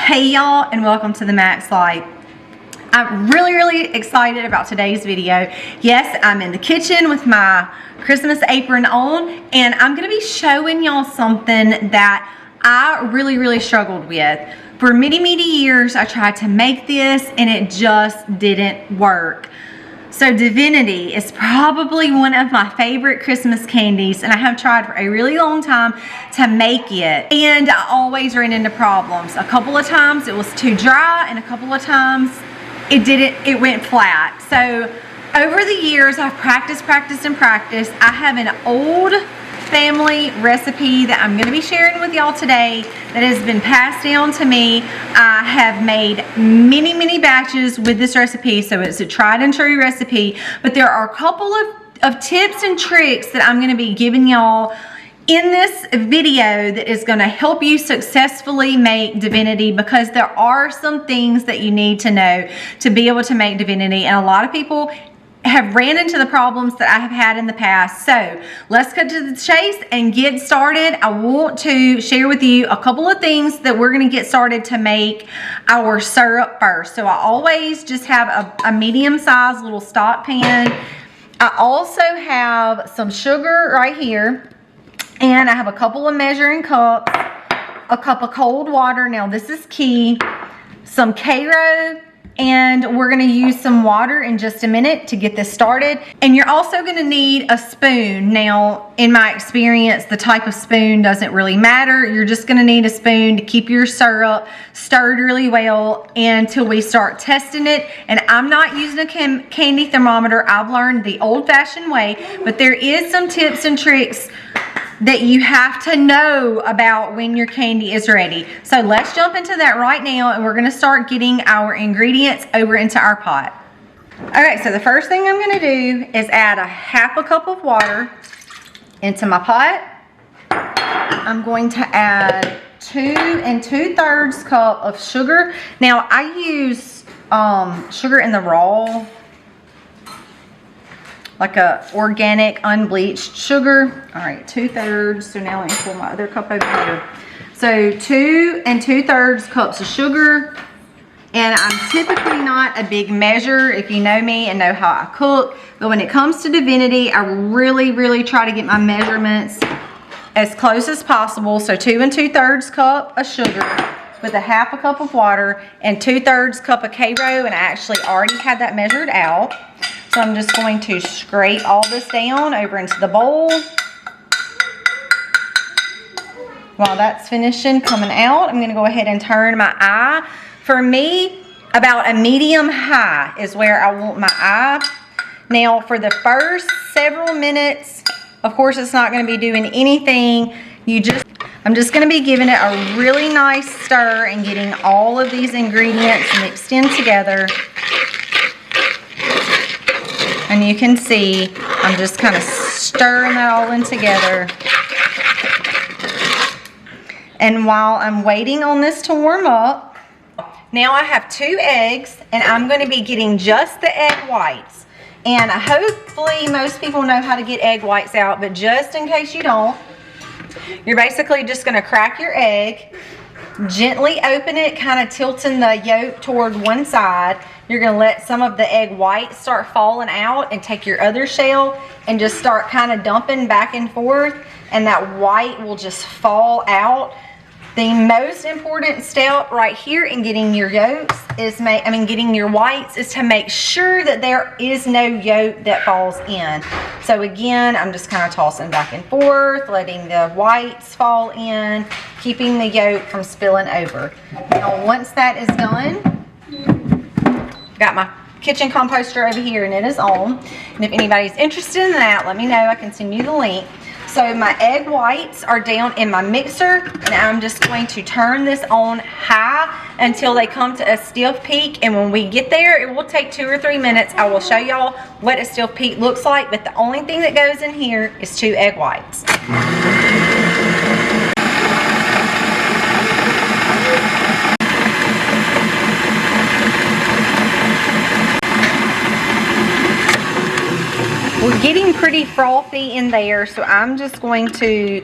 Hey y'all, and welcome to the Max Life. I'm really excited about today's video. Yes, I'm in the kitchen with my Christmas apron on, and I'm gonna be showing y'all something that I really struggled with. For many years, I tried to make this and it just didn't work. So Divinity is probably one of my favorite Christmas candies, and I have tried for a really long time to make it, and I always ran into problems. A couple of times it was too dry, and a couple of times it went flat. So over the years, I've practiced. I have an old family recipe that I'm going to be sharing with y'all today that has been passed down to me. I have made many batches with this recipe, so it's a tried and true recipe, but there are a couple of tips and tricks that I'm going to be giving y'all in this video that is going to help you successfully make Divinity, because there are some things that you need to know to be able to make Divinity, and a lot of people have ran into the problems that I have had in the past. So let's cut to the chase and get started. I want to share with you a couple of things that we're going to get started to make our syrup first. So I always just have a medium-sized little stock pan. I also have some sugar right here, and I have a couple of measuring cups, a cup of cold water. Now this is key. Some Cairo, and we're going to use some water in just a minute to get this started. And you're also going to need a spoon. Now, in my experience, the type of spoon doesn't really matter. You're just going to need a spoon to keep your syrup stirred really well until we start testing it. And I'm not using a candy thermometer. I've learned the old-fashioned way, but there is some tips and tricks that you have to know about when your candy is ready. So let's jump into that right now, and we're gonna start getting our ingredients over into our pot. All right, so the first thing I'm gonna do is add a half a cup of water into my pot. I'm going to add 2 2/3 cup of sugar. Now I use sugar in the raw, like a organic unbleached sugar. All right, 2/3. So now let me pull my other cup over here. So 2 2/3 cups of sugar. And I'm typically not a big measure, if you know me and know how I cook, but when it comes to Divinity, I really try to get my measurements as close as possible. So 2 2/3 cup of sugar with a half a cup of water and 2/3 cup of Cairo, and I actually already had that measured out. So I'm just going to scrape all this down over into the bowl. While that's finishing coming out, I'm going to go ahead and turn my eye. For me, about a medium high is where I want my eye. Now for the first several minutes, of course it's not going to be doing anything. I'm just going to be giving it a really nice stir and getting all of these ingredients mixed in together. And you can see I'm just kind of stirring that all in together. And while I'm waiting on this to warm up, now I have 2 eggs, and I'm going to be getting just the egg whites. And hopefully most people know how to get egg whites out, but just in case you don't, you're basically just going to crack your egg, gently open it, kind of tilting the yolk toward one side. You're going to let some of the egg white start falling out, and take your other shell and just start kind of dumping back and forth, and that white will just fall out. The most important step right here in getting your yolks is getting your whites is to make sure that there is no yolk that falls in. So again, I'm just kind of tossing back and forth, letting the whites fall in, keeping the yolk from spilling over. Now once that is done, got my kitchen composter over here, and it is on. And if anybody's interested in that, let me know. I can send you the link. So my egg whites are down in my mixer, and I'm just going to turn this on high until they come to a stiff peak. And when we get there, it will take 2 or 3 minutes. I will show y'all what a stiff peak looks like, but the only thing that goes in here is 2 egg whites. We're getting pretty frothy in there, so I'm just going to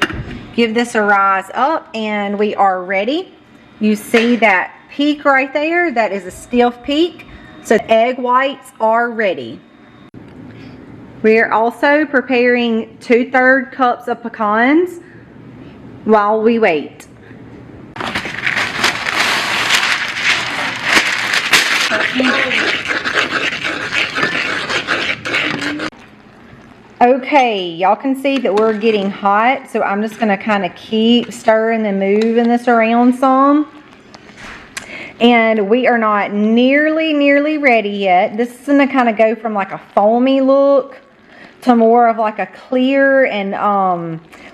give this a rise up, and we are ready. You see that peak right there, that is a stiff peak. So egg whites are ready. We are also preparing 2/3 cups of pecans while we wait. Okay, y'all can see that we're getting hot, so I'm just gonna kind of keep stirring and moving this around some. And we are not nearly ready yet. This is gonna kind of go from like a foamy look to more of like a clear and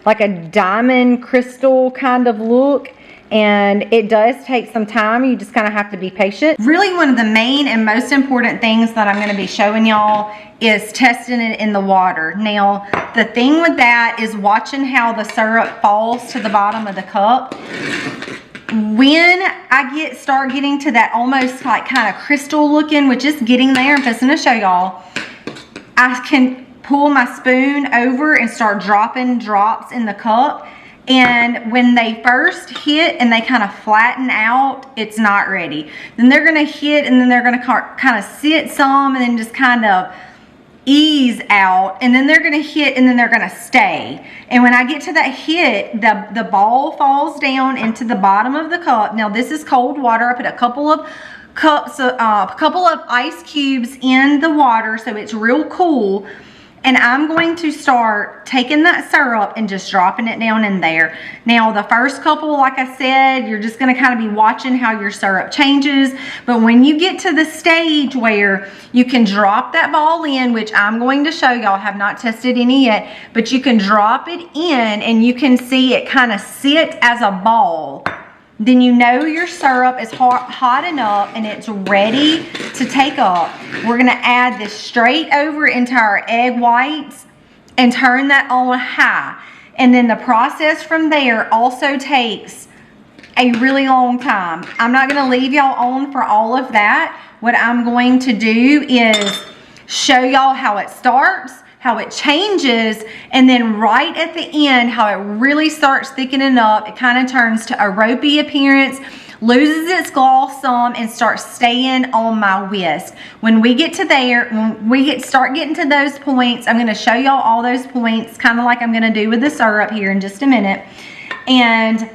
like a diamond crystal kind of look. And it does take some time. You just kind of have to be patient. Really, one of the main and most important things that I'm going to be showing y'all is testing it in the water. Now, the thing with that is watching how the syrup falls to the bottom of the cup. When I start getting to that almost like kind of crystal looking, which is getting there, I'm just going to show y'all, I can pull my spoon over and start dropping drops in the cup. And when they first hit and they kind of flatten out, it's not ready. Then they're going to hit and then they're going to kind of sit some and then just kind of ease out. And then they're going to hit and then they're going to stay. And when I get to that hit, the ball falls down into the bottom of the cup. Now this is cold water. I put a couple of ice cubes in the water so it's real cool. And I'm going to start taking that syrup and just dropping it down in there. Now, the first couple, like I said, you're just going to kind of be watching how your syrup changes. But when you get to the stage where you can drop that ball in, which I'm going to show y'all, have not tested any yet, but you can drop it in and you can see it kind of sit as a ball. Then you know your syrup is hot enough and it's ready to take up. We're gonna add this straight over into our egg whites and turn that on high. And then the process from there also takes a really long time. I'm not gonna leave y'all on for all of that. What I'm going to do is show y'all how it starts, how it changes, and then right at the end, how it really starts thickening up. It kind of turns to a ropey appearance, loses its gloss some, and starts staying on my whisk. When we get to there, start getting to those points, I'm gonna show y'all all those points, kind of like I'm gonna do with the syrup here in just a minute. And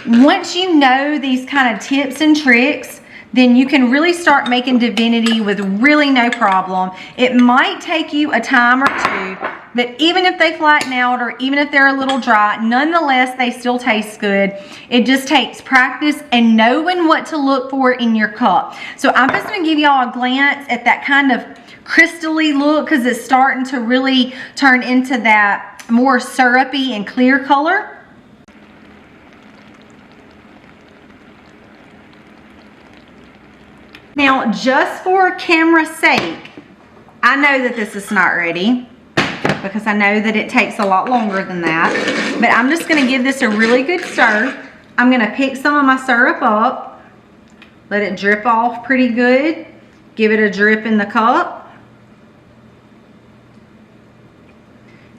once you know these kind of tips and tricks, then you can really start making Divinity with really no problem. It might take you a time or two, but even if they flatten out or even if they're a little dry, nonetheless, they still taste good. It just takes practice and knowing what to look for in your cup. So I'm just gonna give y'all a glance at that kind of crystally look because it's starting to really turn into that more syrupy and clear color. Now, just for camera's sake, I know that this is not ready because I know that it takes a lot longer than that. But I'm just gonna give this a really good stir. I'm gonna pick some of my syrup up, let it drip off pretty good, give it a drip in the cup.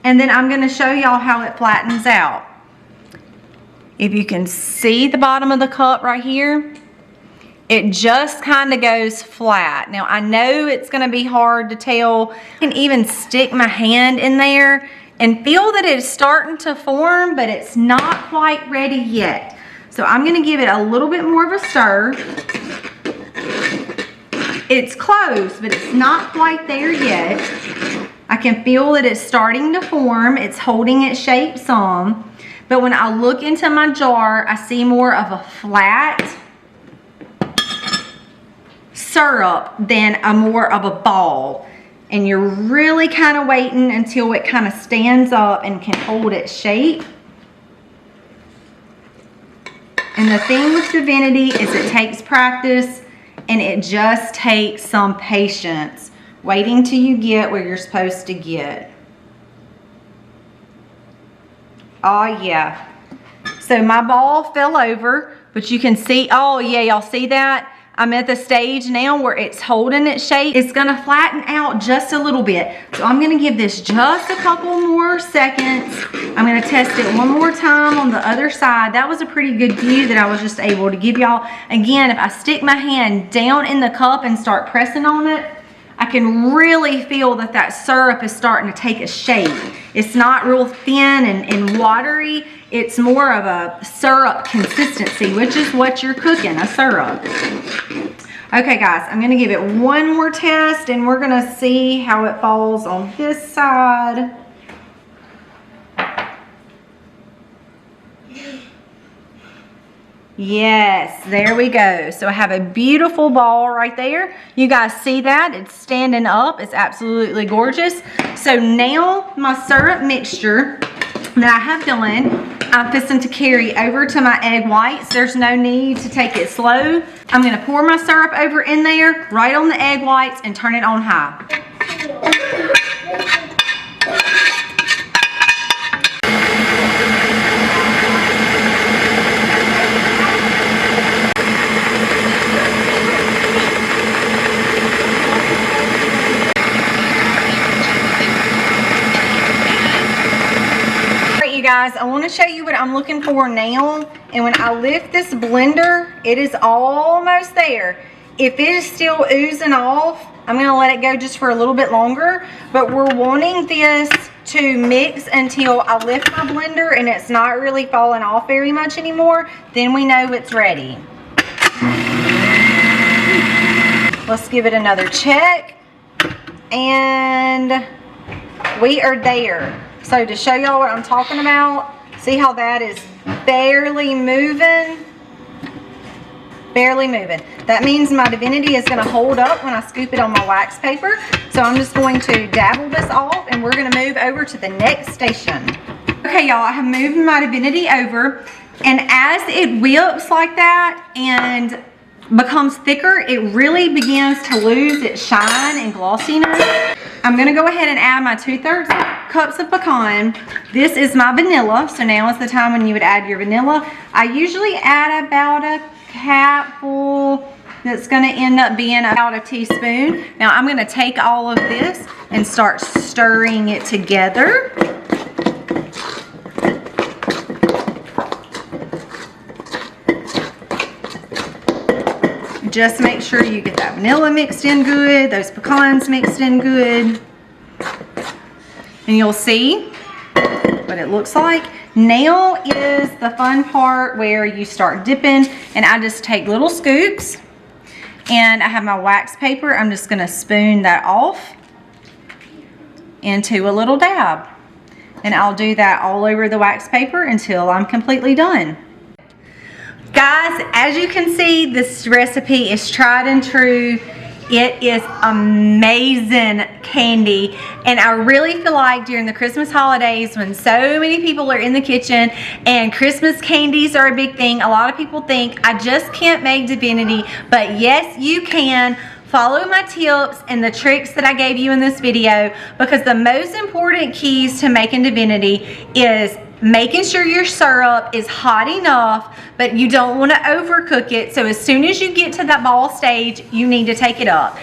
And then I'm gonna show y'all how it flattens out. If you can see the bottom of the cup right here, it just kind of goes flat. Now, I know it's gonna be hard to tell. I can even stick my hand in there and feel that it's starting to form, but it's not quite ready yet. So I'm gonna give it a little bit more of a stir. It's close, but it's not quite there yet. I can feel that it's starting to form. It's holding its shape some. But when I look into my jar, I see more of a flat syrup than a more of a ball. And you're really kind of waiting until it kind of stands up and can hold its shape. And the thing with Divinity is it takes practice and it just takes some patience, waiting till you get where you're supposed to get. Oh yeah. So my ball fell over, but you can see, oh yeah, y'all see that? I'm at the stage now where it's holding its shape. It's gonna flatten out just a little bit. So I'm gonna give this just a couple more seconds. I'm gonna test it one more time on the other side. That was a pretty good view that I was just able to give y'all. Again, if I stick my hand down in the cup and start pressing on it, I can really feel that that syrup is starting to take a shape. It's not real thin and watery. It's more of a syrup consistency, which is what you're cooking, a syrup. Okay guys, I'm gonna give it one more test and we're gonna see how it falls on this side. Yes, there we go. So I have a beautiful ball right there. You guys see that? It's standing up. It's absolutely gorgeous. So now my syrup mixture that I have done, I'm fixing to carry over to my egg whites. There's no need to take it slow. I'm gonna pour my syrup over in there, right on the egg whites, and turn it on high. Guys, I want to show you what I'm looking for now, and when I lift this blender, it is almost there. If it is still oozing off, I'm going to let it go just for a little bit longer, but we're wanting this to mix until I lift my blender and it's not really falling off very much anymore. Then we know it's ready. Let's give it another check, and we are there. So to show y'all what I'm talking about, see how that is barely moving? Barely moving. That means my Divinity is going to hold up when I scoop it on my wax paper. So I'm just going to dabble this off and we're going to move over to the next station. Okay y'all, I have moved my Divinity over, and as it whips like that and becomes thicker, it really begins to lose its shine and glossiness. I'm going to go ahead and add my 2/3 cups of pecan. This is my vanilla, so now is the time when you would add your vanilla. I usually add about a capful. That's going to end up being about a teaspoon. Now I'm going to take all of this and start stirring it together. Just make sure you get that vanilla mixed in good, those pecans mixed in good. And you'll see what it looks like. Now is the fun part where you start dipping, and I just take little scoops, and I have my wax paper. I'm just gonna spoon that off into a little dab. And I'll do that all over the wax paper until I'm completely done. Guys, as you can see, this recipe is tried and true. It is amazing candy, and I really feel like during the Christmas holidays, when so many people are in the kitchen and Christmas candies are a big thing, a lot of people think I just can't make Divinity, but yes you can. Follow my tips and the tricks that I gave you in this video, because the most important keys to making Divinity is making sure your syrup is hot enough, but you don't want to overcook it. So as soon as you get to that ball stage, you need to take it up.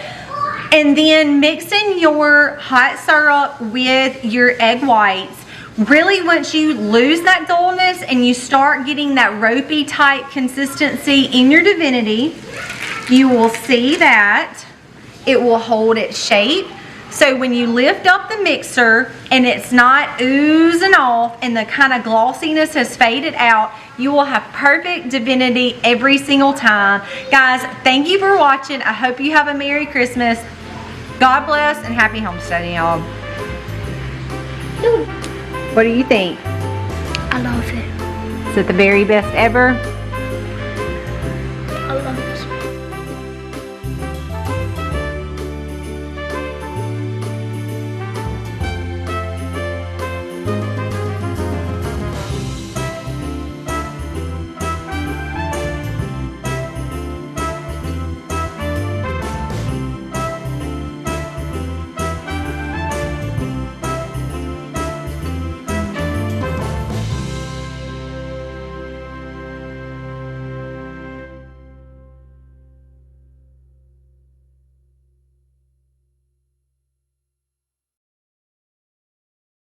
And then mixing your hot syrup with your egg whites. Really, once you lose that dullness and you start getting that ropey type consistency in your Divinity, you will see that it will hold its shape. So when you lift up the mixer and it's not oozing off and the kind of glossiness has faded out, you will have perfect Divinity every single time. Guys, thank you for watching. I hope you have a Merry Christmas. God bless and happy homesteading, y'all. What do you think? I love it. Is it the very best ever? I love it.